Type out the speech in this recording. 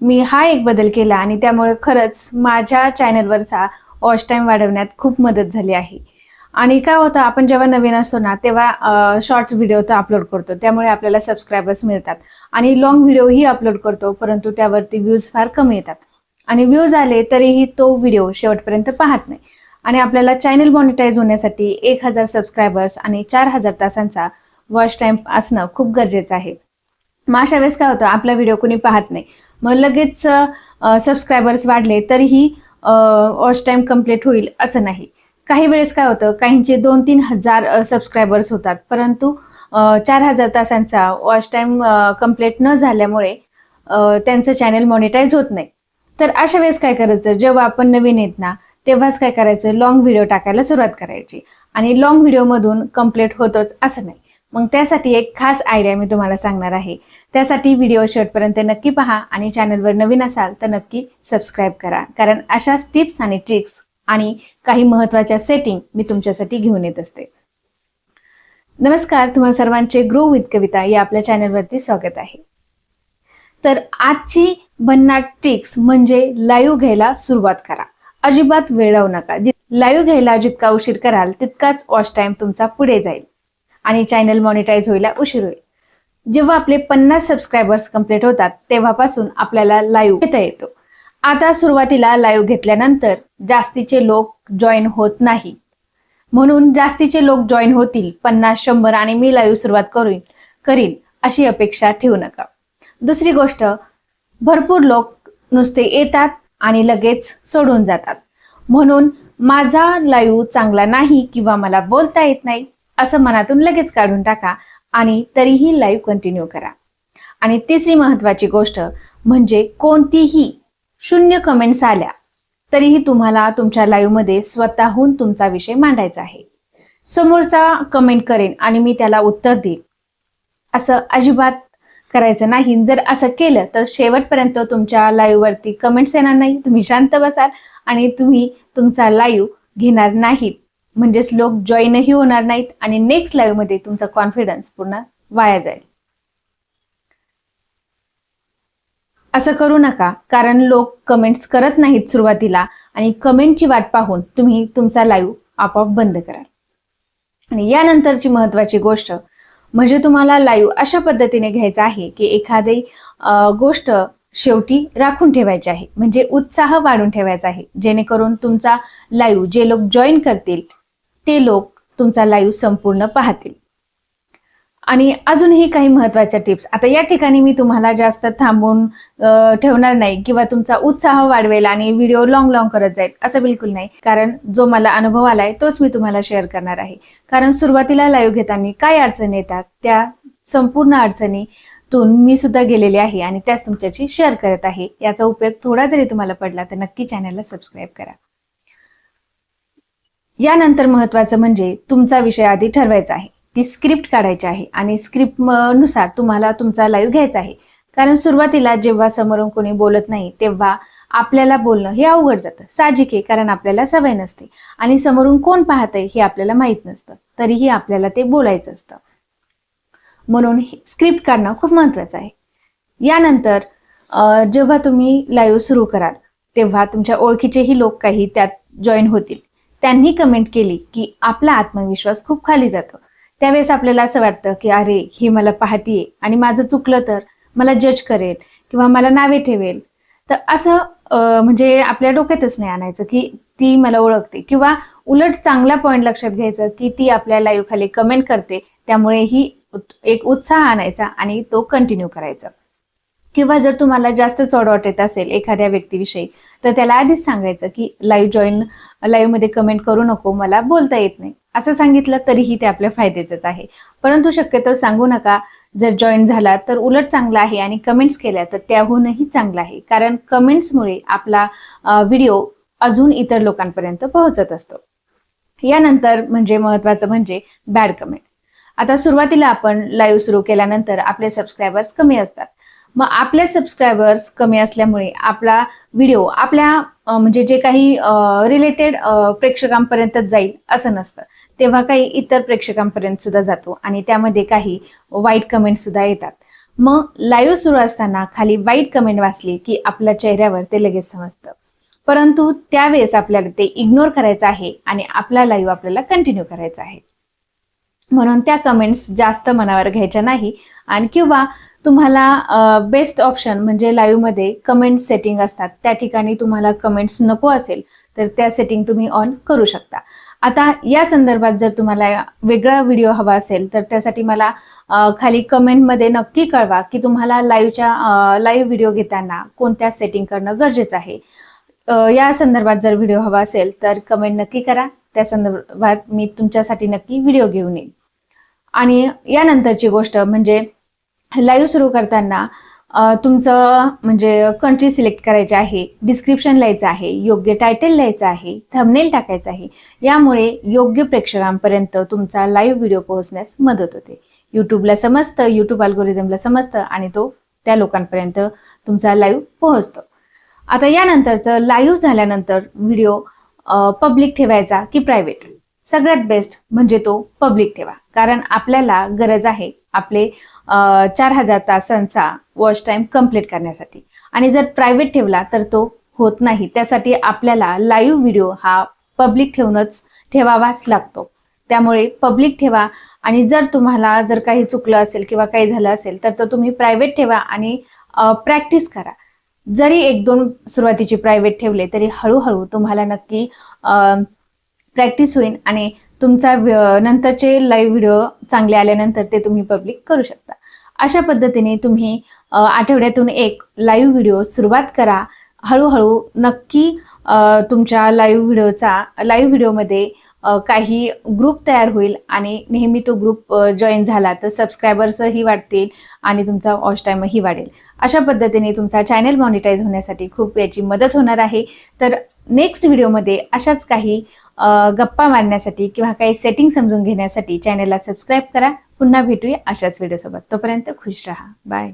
मी हा एक बदल केला आणि त्यामुळे खरंच माझ्या चॅनलवरचा वॉच टाइम वाढवण्यात खूप मदत झाली आहे. आणि काय होतं, आपण जेव्हा नवीन असतो ना तेव्हा शॉर्ट्स व्हिडिओ तर अपलोड करतो, त्यामुळे आपल्याला सबस्क्रायबर्स मिळतात. आणि लॉंग व्हिडिओही अपलोड करतो, परंतु त्यावरती व्ह्यूज फार कमी येतात. आणि व्ह्यूज आले तरीही तो व्हिडिओ शेवटपर्यंत पाहत नाही. आणि आपल्याला चॅनल मॉनिटाईज होण्यासाठी 1000 सबस्क्रायबर्स आणि 4000 तासांचा वॉच टाइम असणं खूप गरजेचं आहे. मग अशा वेळेस काय होतं, आपला व्हिडिओ कोणी पाहत नाही, मग लगेच सबस्क्रायबर्स वाढले तरीही वॉच टाइम कंप्लीट होईल असं नाही. काही वेळेस काय होतं, काहींचे 2-3 हजार सबस्क्रायबर्स होतात, परंतु 4000 तासांचा वॉच टाइम कंप्लीट न झाल्यामुळे त्यांचं चॅनल मॉनिटाईज होत नाही. तर अशा वेळेस काय करायचं, जेव्हा आपण नवीन येत ना तेव्हाच काय करायचं, लॉंग व्हिडिओ टाकायला सुरुवात करायची. आणि लॉंग व्हिडिओमधून कंप्लीट होतोच असं नाही. मग त्यासाठी एक खास आयडिया मी तुम्हाला सांगणार आहे. त्यासाठी व्हिडिओ शेवटपर्यंत नक्की पहा आणि चॅनलवर नवीन असाल तर नक्की सबस्क्राईब करा, कारण अशाच टिप्स आणि ट्रिक्स आणि काही महत्त्वाच्या सेटिंग मी तुमच्यासाठी घेऊन येत असते. नमस्कार, तुम्हा सर्वांचे ग्रो विथ कविता या आपल्या चॅनलवरती स्वागत आहे. तर आजची भन्नाट ट्रिक्स म्हणजे लाईव्ह घ्यायला सुरुवात करा. अजिबात वेळ लावू नका. लाईव्ह घ्यायला जितका उशीर कराल तितकाच वॉच टाइम तुमचा पुढे जाईल आणि चॅनल मॉनिटाईज व्हायला उशीर होईल. जेव्हा आपले 50 सबस्क्रायबर्स कंप्लीट होतात तेव्हापासून आपल्याला लाईव्ह घेता येतो. आता सुरुवातीला लाईव्ह घेतल्यानंतर जास्तीचे लोक जॉईन होत नाही, म्हणून जास्तीचे लोक जॉईन होतील 50-100 आणि मी लाईव्ह सुरुवात करीन अशी अपेक्षा ठेवू नका. दुसरी गोष्ट, भरपूर लोक नुसते येतात आणि लगेच सोडून जातात, म्हणून माझा लाईव्ह चांगला नाही किंवा मला बोलता येत नाही असं मनातून लगेच काढून टाका आणि तरीही लाईव्ह कंटिन्यू करा. आणि तिसरी महत्त्वाची गोष्ट म्हणजे कोणतीही 0 कमेंट्स आल्या तरीही तुम्हाला तुमच्या लाईव्ह मध्ये स्वतःहून तुमचा विषय मांडायचा आहे. समोरचा कमेंट करेन आणि मी त्याला उत्तर देईन असं अजिबात करायचं नाही. जर असं केलं तर शेवटपर्यंत तुमच्या लाईव्ह वरती कमेंट्स येणार नाही, तुम्ही शांत बसाल आणि तुम्ही तुमचा लाईव्ह घेणार नाहीत, म्हणजेच लोक जॉईनही होणार नाहीत आणि नेक्स्ट लाईव्ह मध्ये तुमचा कॉन्फिडन्स पूर्ण वाया जाईल. असं करू नका, कारण लोक कमेंट्स करत नाहीत सुरुवातीला आणि कमेंटची वाट पाहून तुम्ही तुमचा लाईव्ह आपोआप बंद कराल. आणि यानंतरची महत्त्वाची गोष्ट म्हणजे तुम्हाला लाईव्ह अशा पद्धतीने घ्यायचा आहे की एखादी गोष्ट शेवटी राखून ठेवायची आहे, म्हणजे उत्साह वाढून ठेवायचा आहे, जेणेकरून तुमचा लाईव्ह जे लोक जॉईन करतील ते लोक तुमचा लाईव्ह संपूर्ण पाहतील. आणि अजूनही काही महत्त्वाच्या टिप्स. आता या ठिकाणी मी तुम्हाला जास्त थांबून ठेवणार नाही किंवा तुमचा उत्साह वाढवेल आणि व्हिडिओ लॉंग करत जाईल असं बिलकुल नाही, कारण जो मला अनुभव आलाय तोच मी तुम्हाला शेअर करणार आहे. कारण सुरुवातीला लाईव्ह घेताना काय अडचणी येतात त्या संपूर्ण अडचणीतून मी सुद्धा गेलेले आहे आणि त्याच तुमच्याशी शेअर करत आहे. याचा उपयोग थोडा जरी तुम्हाला पडला तर नक्की चॅनलला सबस्क्राईब करा. यानंतर महत्त्वाचं म्हणजे तुमचा विषय आधी ठरवायचा आहे, ती स्क्रिप्ट काढायची आहे आणि स्क्रिप्ट नुसार तुम्हाला तुमचा लाईव्ह घ्यायचा आहे. कारण सुरुवातीला जेव्हा समोरून कोणी बोलत नाही तेव्हा आपल्याला बोलणं हे अवघड जातं, साहजिक आहे, कारण आपल्याला सवय नसते आणि समोरून कोण पाहतंय हे आपल्याला माहित नसतं, तरीही आपल्याला ते बोलायचं असतं. म्हणून स्क्रिप्ट काढणं खूप महत्त्वाचं आहे. यानंतर जेव्हा तुम्ही लाईव्ह सुरू कराल तेव्हा तुमच्या ओळखीचेही लोक काही त्यात जॉईन होतील. त्यांनी कमेंट केली की आपला आत्मविश्वास खूप खाली जातो. त्यावेळेस आपल्याला असं वाटतं की अरे ही मला पाहतीये आणि माझं चुकलं तर मला जज करेल किंवा मला नावे ठेवेल. तर असं म्हणजे आपल्या डोक्यातच नाही आणायचं की ती मला ओळखते, किंवा उलट चांगला पॉईंट लक्षात घ्यायचं की ती आपल्या लाईव्ह खाली कमेंट करते, त्यामुळे ही एक उत्साह आणायचा आणि तो कंटिन्यू करायचा. किंवा जर तुम्हाला जास्त चढ वाटत असेल एखाद्या व्यक्तीविषयी तर त्याला आधीच सांगायचं की लाईव्ह मध्ये कमेंट करू नको, मला बोलता येत नाही असं सांगितलं तरीही ते आपल्या फायद्याचंच आहे. परंतु शक्यतो सांगू नका. जर जॉईन झाला तर उलट चांगला आहे आणि कमेंट्स केल्या तर त्याहूनही चांगला आहे, कारण कमेंट्समुळे आपला व्हिडिओ अजून इतर लोकांपर्यंत पोहोचत असतो. यानंतर म्हणजे महत्त्वाचं म्हणजे बॅड कमेंट. आता सुरुवातीला आपण लाईव्ह सुरू केल्यानंतर आपले सबस्क्रायबर्स कमी असतात. मग आपले सबस्क्रायबर्स कमी असल्यामुळे आपला व्हिडिओ आपल्या म्हणजे जे काही रिलेटेड प्रेक्षकांपर्यंत जाईल असं नसतं, तेव्हा काही इतर प्रेक्षकांपर्यंत सुद्धा जातो आणि त्यामध्ये काही वाईट कमेंट सुद्धा येतात. मग लाईव्ह सुरू असताना खाली वाईट कमेंट वाचली की आपल्या चेहऱ्यावर ते लगेच समजतं, परंतु त्यावेळेस आपल्याला ते इग्नोर करायचं आहे आणि आपला लाईव्ह आपल्याला कंटिन्यू करायचा आहे. म्हणून त्या कमेंट्स जास्त मनावर घ्यायच्या नाही. आणि किंवा तुम्हाला बेस्ट ऑप्शन म्हणजे लाईव्हमध्ये कमेंट सेटिंग असतात, त्या ठिकाणी तुम्हाला कमेंट्स नको असेल तर त्या सेटिंग तुम्ही ऑन करू शकता. आता या संदर्भात जर तुम्हाला वेगळा व्हिडिओ हवा असेल तर त्यासाठी मला खाली कमेंटमध्ये नक्की कळवा की तुम्हाला लाईव्ह व्हिडिओ घेताना कोणत्या सेटिंग करणं गरजेचं आहे. या संदर्भात जर व्हिडिओ हवा असेल तर कमेंट नक्की करा, त्या संदर्भात मी तुमच्यासाठी नक्की व्हिडिओ घेऊन येईल. आणि यानंतरची गोष्ट म्हणजे लाईव्ह सुरू करताना तुमचं म्हणजे कंट्री सिलेक्ट करायची आहे, डिस्क्रिप्शन लिहायचं आहे, योग्य टायटल लिहायचं आहे, थंबनेल टाकायचं आहे. यामुळे योग्य प्रेक्षकांपर्यंत तुमचा लाईव्ह व्हिडिओ पोहोचण्यास मदत होते. यूट्यूबला समजतं, यूट्यूब अल्गोरिदमला समजतं आणि तो त्या लोकांपर्यंत तुमचा लाईव्ह पोहोचतो. आता यानंतरचं लाईव्ह झाल्यानंतर व्हिडिओ पब्लिक ठेवायचा की प्रायव्हेट? सगळ्यात बेस्ट म्हणजे तो पब्लिक ठेवा, कारण आपल्याला गरज आहे आपले 4000 तासांचा वॉच टाइम कंप्लीट करण्यासाठी. आणि जर प्रायव्हेट ठेवला तर तो होत नाही. त्यासाठी आपल्याला लाईव्ह व्हिडिओ हा पब्लिक ठेवावाच लागतो. त्यामुळे पब्लिक ठेवा. आणि जर तुम्हाला काही चुकलं असेल किंवा काही झालं असेल तर तुम्ही प्रायव्हेट ठेवा आणि प्रॅक्टिस करा. जरी 1-2 सुरुवातीचे प्रायव्हेट ठेवले तरी हळूहळू तुम्हाला नक्की प्रॅक्टिस होईल आणि तुमचा नंतरचे लाईव्ह व्हिडिओ चांगले आल्यानंतर ते तुम्ही पब्लिक करू शकता. अशा पद्धतीने तुम्ही आठवड्यातून एक लाईव्ह व्हिडिओ सुरुवात करा. हळूहळू नक्की तुमच्या लाईव्ह व्हिडिओमध्ये काही ग्रुप तयार होईल आणि नेहमी तो ग्रुप जॉईन झाला तर सबस्क्रायबर्सही वाढतील आणि तुमचा वॉच टाईमही वाढेल. अशा पद्धतीने तुमचा चॅनल मॉनिटाईज होण्यासाठी खूप याची मदत होणार आहे. तर नेक्स्ट व्हिडिओमध्ये अशाच काही गप्पा मारण्यासाठी किंवा काही सेटिंग समजून घेण्यासाठी चॅनलला सबस्क्राईब करा. पुन्हा भेटूया अशाच व्हिडिओसोबत. तोपर्यंत खुश राहा. बाय.